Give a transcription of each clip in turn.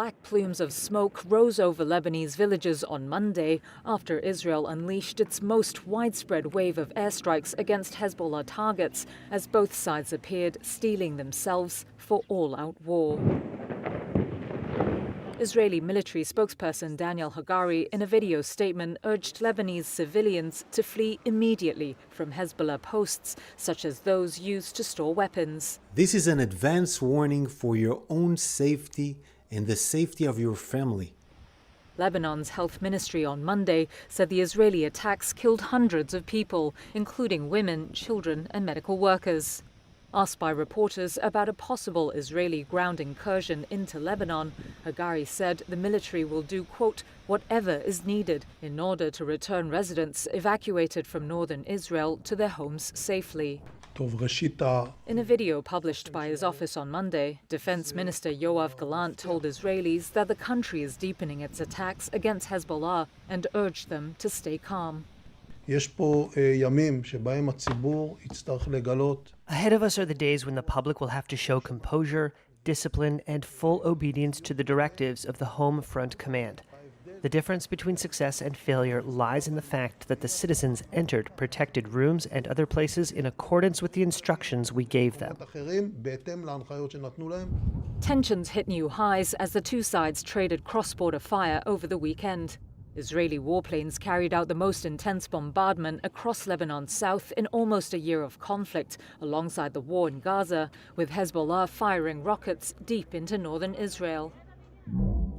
black plumes of smoke rose over Lebanese villages on Monday after Israel unleashed its most widespread wave of airstrikes against Hezbollah targets as both sides appeared steeling themselves for all-out war. Israeli military spokesperson Daniel Hagari, in a video statement, urged Lebanese civilians to flee immediately from Hezbollah posts, such as those used to store weapons. This is an advance warning for your own safety and the safety of your family. Lebanon's health ministry on Monday said the Israeli attacks killed hundreds of people, including women, children and medical workers. Asked by reporters about a possible Israeli ground incursion into Lebanon, Hagari said the military will do, quote, whatever is needed in order to return residents evacuated from northern Israel to their homes safely. In a video published by his office on Monday, Defense Minister Yoav Gallant told Israelis that the country is deepening its attacks against Hezbollah and urged them to stay calm. Ahead of us are the days when the public will have to show composure, discipline, and full obedience to the directives of the Home Front Command. The difference between success and failure lies in the fact that the citizens entered protected rooms and other places in accordance with the instructions we gave them. Tensions hit new highs as the two sides traded cross-border fire over the weekend. Israeli warplanes carried out the most intense bombardment across Lebanon's south in almost a year of conflict, alongside the war in Gaza, with Hezbollah firing rockets deep into northern Israel.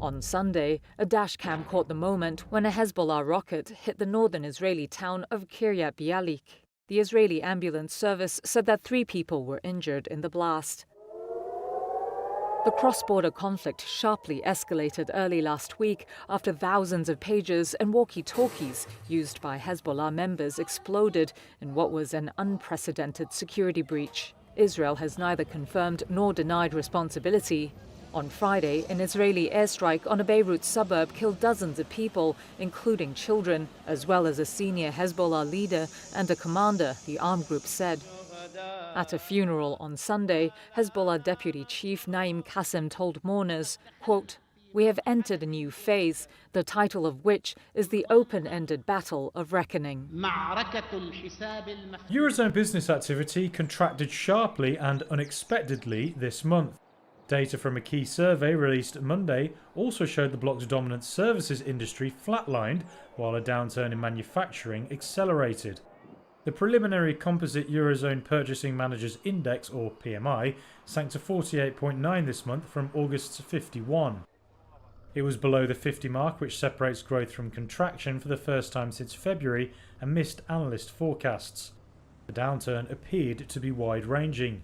On Sunday, a dashcam caught the moment when a Hezbollah rocket hit the northern Israeli town of Kiryat Bialik. The Israeli ambulance service said that 3 people were injured in the blast. The cross-border conflict sharply escalated early last week after thousands of pagers and walkie-talkies used by Hezbollah members exploded in what was an unprecedented security breach. Israel has neither confirmed nor denied responsibility. On Friday, an Israeli airstrike on a Beirut suburb killed dozens of people, including children, as well as a senior Hezbollah leader and a commander, the armed group said. At a funeral on Sunday, Hezbollah Deputy Chief Naim Qassem told mourners, quote, "We have entered a new phase, the title of which is the open-ended battle of reckoning." Eurozone business activity contracted sharply and unexpectedly this month. Data from a key survey released Monday also showed the bloc's dominant services industry flatlined, while a downturn in manufacturing accelerated. The preliminary composite Eurozone Purchasing Managers Index, or PMI, sank to 48.9 this month from August's 51. It was below the 50 mark, which separates growth from contraction for the first time since February and missed analyst forecasts. The downturn appeared to be wide-ranging.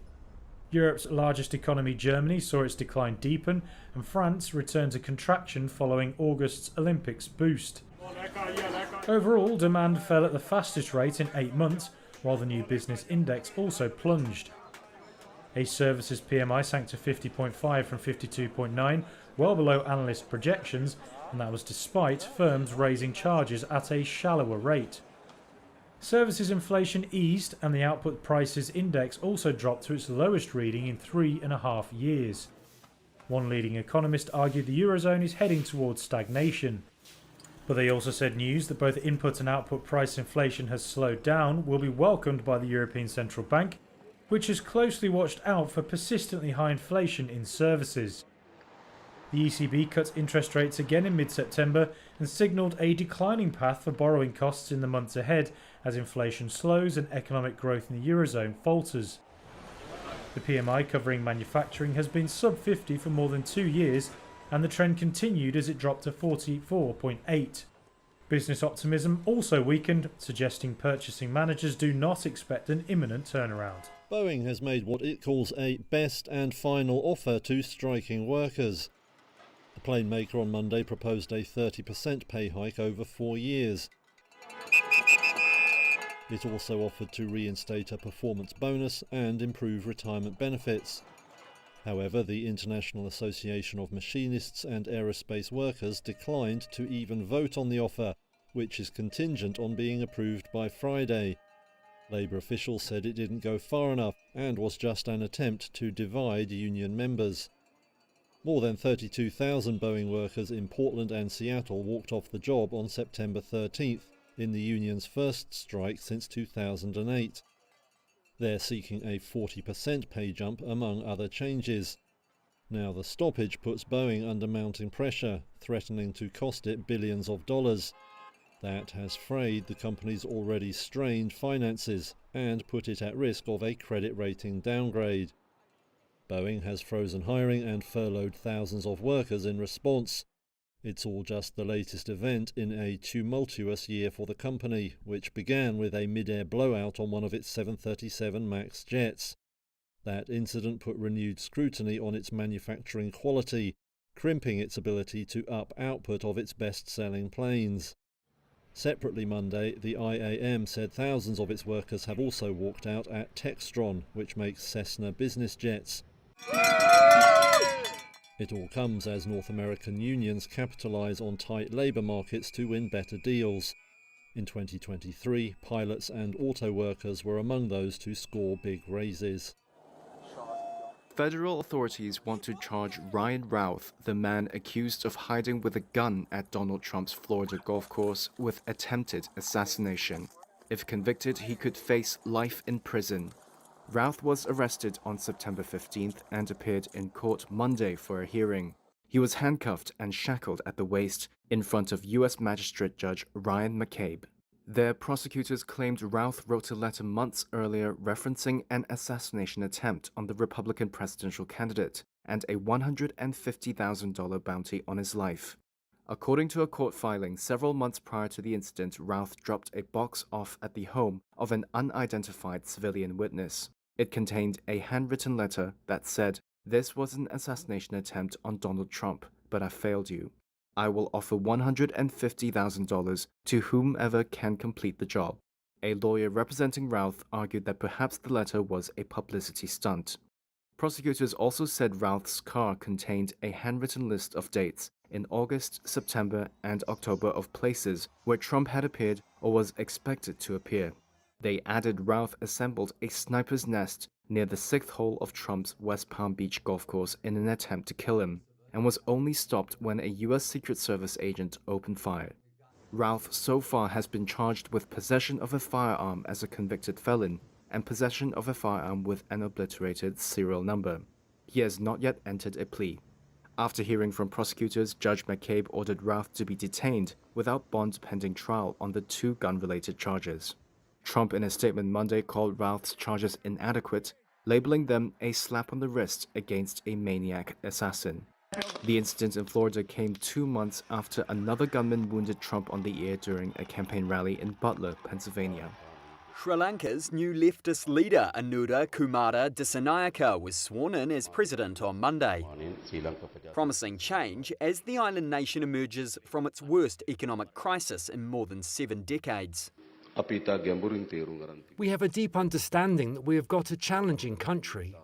Europe's largest economy, Germany, saw its decline deepen, and France returned to contraction following August's Olympics boost. Overall, demand fell at the fastest rate in 8 months, while the new business index also plunged. A services PMI sank to 50.5 from 52.9, well below analyst projections, and that was despite firms raising charges at a shallower rate. Services inflation eased, and the output prices index also dropped to its lowest reading in 3.5 years. One leading economist argued the Eurozone is heading towards stagnation. But they also said news that both input and output price inflation has slowed down will be welcomed by the European Central Bank, which has closely watched out for persistently high inflation in services. The ECB cut interest rates again in mid-September and signalled a declining path for borrowing costs in the months ahead as inflation slows and economic growth in the Eurozone falters. The PMI covering manufacturing has been sub 50 for more than 2 years, and the trend continued as it dropped to 44.8. Business optimism also weakened, suggesting purchasing managers do not expect an imminent turnaround. Boeing has made what it calls a best and final offer to striking workers. The plane maker on Monday proposed a 30% pay hike over 4 years. It also offered to reinstate a performance bonus and improve retirement benefits. However, the International Association of Machinists and Aerospace Workers declined to even vote on the offer, which is contingent on being approved by Friday. Labour officials said it didn't go far enough and was just an attempt to divide union members. More than 32,000 Boeing workers in Portland and Seattle walked off the job on September 13th in the union's first strike since 2008. They're seeking a 40% pay jump among other changes. Now the stoppage puts Boeing under mounting pressure, threatening to cost it billions of dollars. That has frayed the company's already strained finances and put it at risk of a credit rating downgrade. Boeing has frozen hiring and furloughed thousands of workers in response. It's all just the latest event in a tumultuous year for the company, which began with a mid-air blowout on one of its 737 MAX jets. That incident put renewed scrutiny on its manufacturing quality, crimping its ability to up output of its best-selling planes. Separately Monday, the IAM said thousands of its workers have also walked out at Textron, which makes Cessna business jets. It all comes as North American unions capitalise on tight labour markets to win better deals. In 2023, pilots and auto workers were among those to score big raises. Federal authorities want to charge Ryan Routh, the man accused of hiding with a gun at Donald Trump's Florida golf course, with attempted assassination. If convicted, he could face life in prison. Routh was arrested on September 15th and appeared in court Monday for a hearing. He was handcuffed and shackled at the waist in front of U.S. Magistrate Judge Ryan McCabe. Their prosecutors claimed Routh wrote a letter months earlier referencing an assassination attempt on the Republican presidential candidate and a $150,000 bounty on his life. According to a court filing, several months prior to the incident, Routh dropped a box off at the home of an unidentified civilian witness. It contained a handwritten letter that said, "This was an assassination attempt on Donald Trump, but I failed you. I will offer $150,000 to whomever can complete the job." A lawyer representing Routh argued that perhaps the letter was a publicity stunt. Prosecutors also said Routh's car contained a handwritten list of dates in August, September, and October of places where Trump had appeared or was expected to appear. They added Routh assembled a sniper's nest near the 6th hole of Trump's West Palm Beach golf course in an attempt to kill him, and was only stopped when a U.S. Secret Service agent opened fire. Routh so far has been charged with possession of a firearm as a convicted felon and possession of a firearm with an obliterated serial number. He has not yet entered a plea. After hearing from prosecutors, Judge McCabe ordered Routh to be detained without bond pending trial on the two gun-related charges. Trump, in a statement Monday, called Routh's charges inadequate, labeling them a slap on the wrist against a maniac assassin. The incident in Florida came 2 months after another gunman wounded Trump on the ear during a campaign rally in Butler, Pennsylvania. Sri Lanka's new leftist leader, Anuda Kumara Dissanayake, was sworn in as president on Monday, promising change as the island nation emerges from its worst economic crisis in more than 7 decades. We have a deep understanding that we have got a challenging country.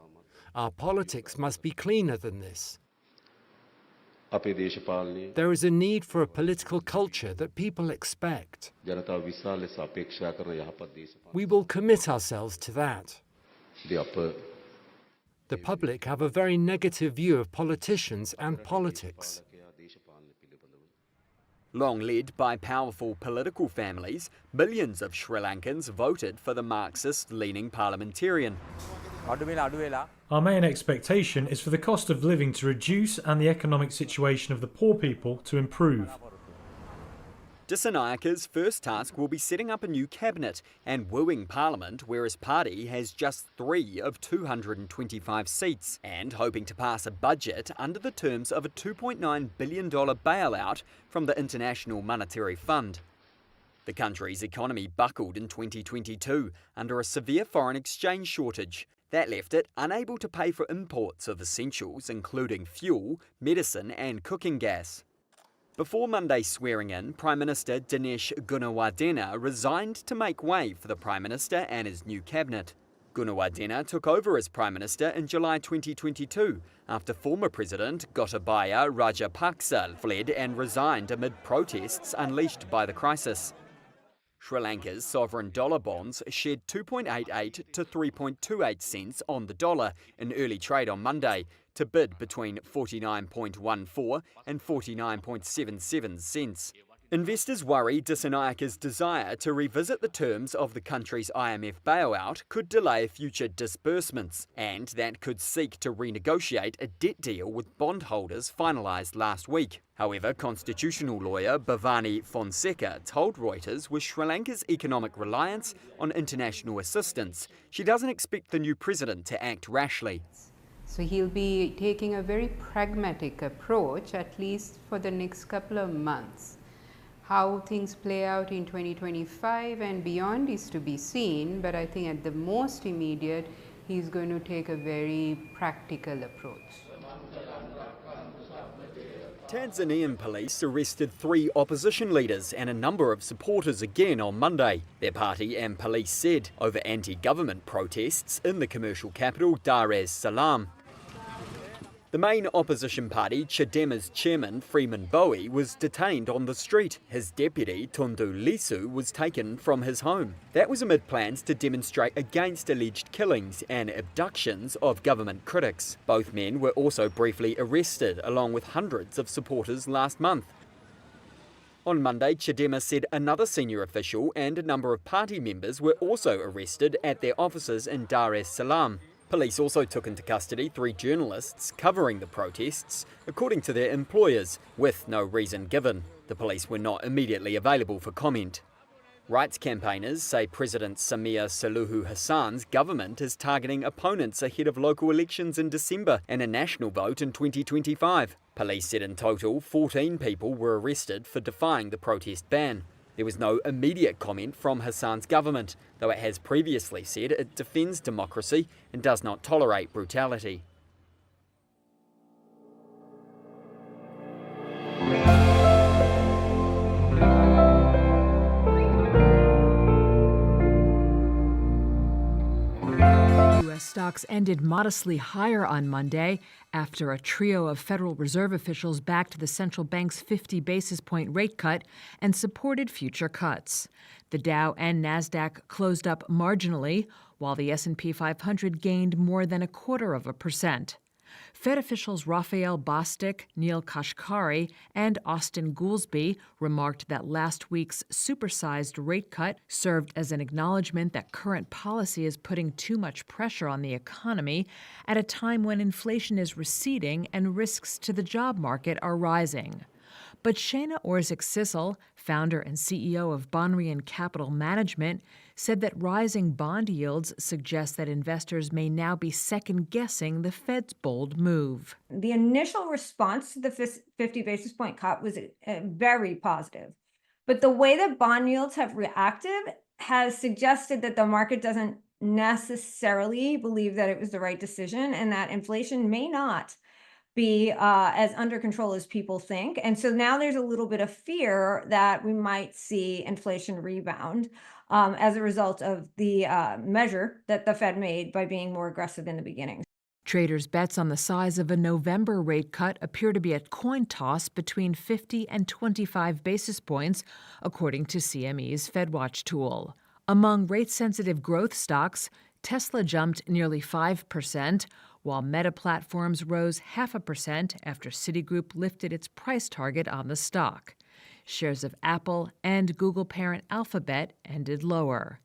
Our politics must be cleaner than this. There is a need for a political culture that people expect. We will commit ourselves to that. The public have a very negative view of politicians and politics. Long led by powerful political families, millions of Sri Lankans voted for the Marxist-leaning parliamentarian. Our main expectation is for the cost of living to reduce and the economic situation of the poor people to improve. Disanayake's first task will be setting up a new cabinet and wooing Parliament, where his party has just 3 of 225 seats, and hoping to pass a budget under the terms of a $2.9 billion bailout from the International Monetary Fund. The country's economy buckled in 2022 under a severe foreign exchange shortage that left it unable to pay for imports of essentials including fuel, medicine and cooking gas. Before Monday's swearing in, Prime Minister Dinesh Gunawardena resigned to make way for the Prime Minister and his new cabinet. Gunawardena took over as Prime Minister in July 2022 after former President Gotabaya Rajapaksa fled and resigned amid protests unleashed by the crisis. Sri Lanka's sovereign dollar bonds shed 2.88 to 3.28 cents on the dollar in early trade on Monday, to bid between 49.14 and 49.77 cents. Investors worry Dissanayaka's desire to revisit the terms of the country's IMF bailout could delay future disbursements, and that could seek to renegotiate a debt deal with bondholders finalised last week. However, constitutional lawyer Bhavani Fonseca told Reuters with Sri Lanka's economic reliance on international assistance, she doesn't expect the new president to act rashly. So he'll be taking a very pragmatic approach, at least for the next couple of months. How things play out in 2025 and beyond is to be seen, but I think at the most immediate, he's going to take a very practical approach. Tanzanian police arrested 3 opposition leaders and a number of supporters again on Monday. Their party and police said over anti-government protests in the commercial capital Dar es Salaam. The main opposition party, Chadema's chairman Freeman Bowie, was detained on the street. His deputy, Tundu Lissu, was taken from his home. That was amid plans to demonstrate against alleged killings and abductions of government critics. Both men were also briefly arrested, along with hundreds of supporters last month. On Monday, Chadema said another senior official and a number of party members were also arrested at their offices in Dar es Salaam. Police also took into custody 3 journalists covering the protests, according to their employers, with no reason given. The police were not immediately available for comment. Rights campaigners say President Samia Suluhu Hassan's government is targeting opponents ahead of local elections in December and a national vote in 2025. Police said in total 14 people were arrested for defying the protest ban. There was no immediate comment from Hassan's government, though it has previously said it defends democracy and does not tolerate brutality. U.S. stocks ended modestly higher on Monday after a trio of Federal Reserve officials backed the central bank's 50 basis point rate cut and supported future cuts. The Dow and Nasdaq closed up marginally, while the S&P 500 gained more than 0.25%. Fed officials Raphael Bostic, Neil Kashkari, and Austin Goolsbee remarked that last week's supersized rate cut served as an acknowledgement that current policy is putting too much pressure on the economy at a time when inflation is receding and risks to the job market are rising. But Shana Orzik-Sissel, founder and CEO of Bonrian Capital Management, said that rising bond yields suggest that investors may now be second-guessing the Fed's bold move. The initial response to the 50 basis point cut was very positive. But the way that bond yields have reacted has suggested that the market doesn't necessarily believe that it was the right decision and that inflation may not be as under control as people think. And so now there's a little bit of fear that we might see inflation rebound as a result of the measure that the Fed made by being more aggressive in the beginning. Traders' bets on the size of a November rate cut appear to be a coin toss between 50 and 25 basis points, according to CME's FedWatch tool. Among rate-sensitive growth stocks, Tesla jumped nearly 5%, while Meta Platforms rose 0.5% after Citigroup lifted its price target on the stock. Shares of Apple and Google parent Alphabet ended lower.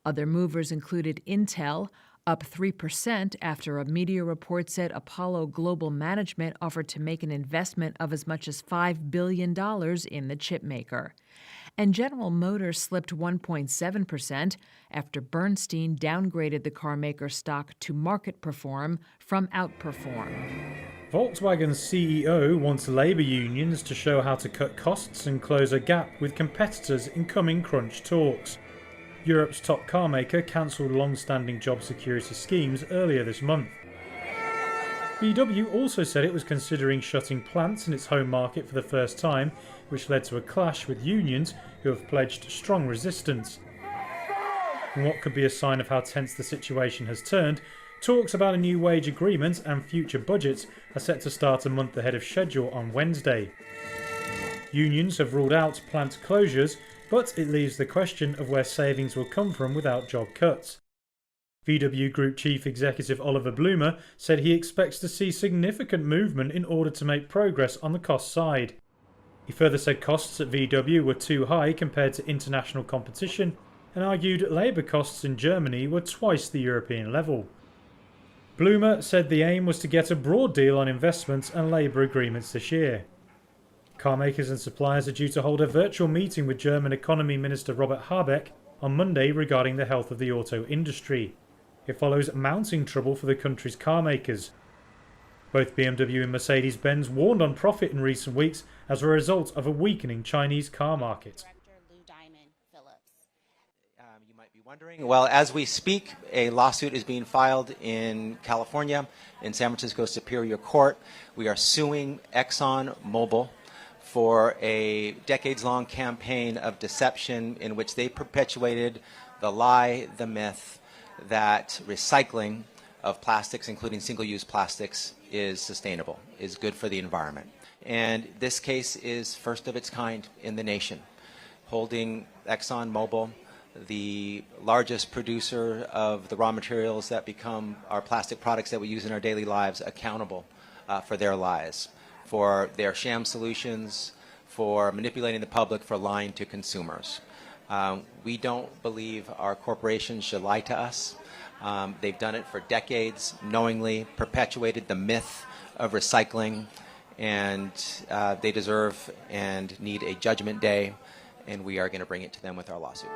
Other movers included Intel, up 3% after a media report said Apollo Global Management offered to make an investment of as much as $5 billion in the chipmaker. And General Motors slipped 1.7% after Bernstein downgraded the carmaker stock to market perform from outperform. Volkswagen's CEO wants labour unions to show how to cut costs and close a gap with competitors in coming crunch talks. Europe's top carmaker cancelled long-standing job security schemes earlier this month. VW also said it was considering shutting plants in its home market for the first time, which led to a clash with unions who have pledged strong resistance. And what could be a sign of how tense the situation has turned, talks about a new wage agreement and future budgets are set to start a month ahead of schedule on Wednesday. Unions have ruled out plant closures, but it leaves the question of where savings will come from without job cuts. VW Group Chief Executive Oliver Blumer said he expects to see significant movement in order to make progress on the cost side. He further said costs at VW were too high compared to international competition and argued labour costs in Germany were twice the European level. Blumer said the aim was to get a broad deal on investments and labour agreements this year. Car makers and suppliers are due to hold a virtual meeting with German Economy Minister Robert Habeck on Monday regarding the health of the auto industry. It follows mounting trouble for the country's car makers. Both BMW and Mercedes-Benz warned on profit in recent weeks as a result of a weakening Chinese car market. You might be wondering, well, as we speak, a lawsuit is being filed in California, in San Francisco Superior Court. We are suing ExxonMobil for a decades-long campaign of deception in which they perpetuated the lie, the myth, that recycling of plastics, including single-use plastics, is sustainable, is good for the environment. And this case is first of its kind in the nation, holding ExxonMobil, the largest producer of the raw materials that become our plastic products that we use in our daily lives, accountable for their lies, for their sham solutions, for manipulating the public, for lying to consumers. We don't believe our corporations should lie to us. They've done it for decades, knowingly perpetuated the myth of recycling, and they deserve and need a judgment day, and we are going to bring it to them with our lawsuit.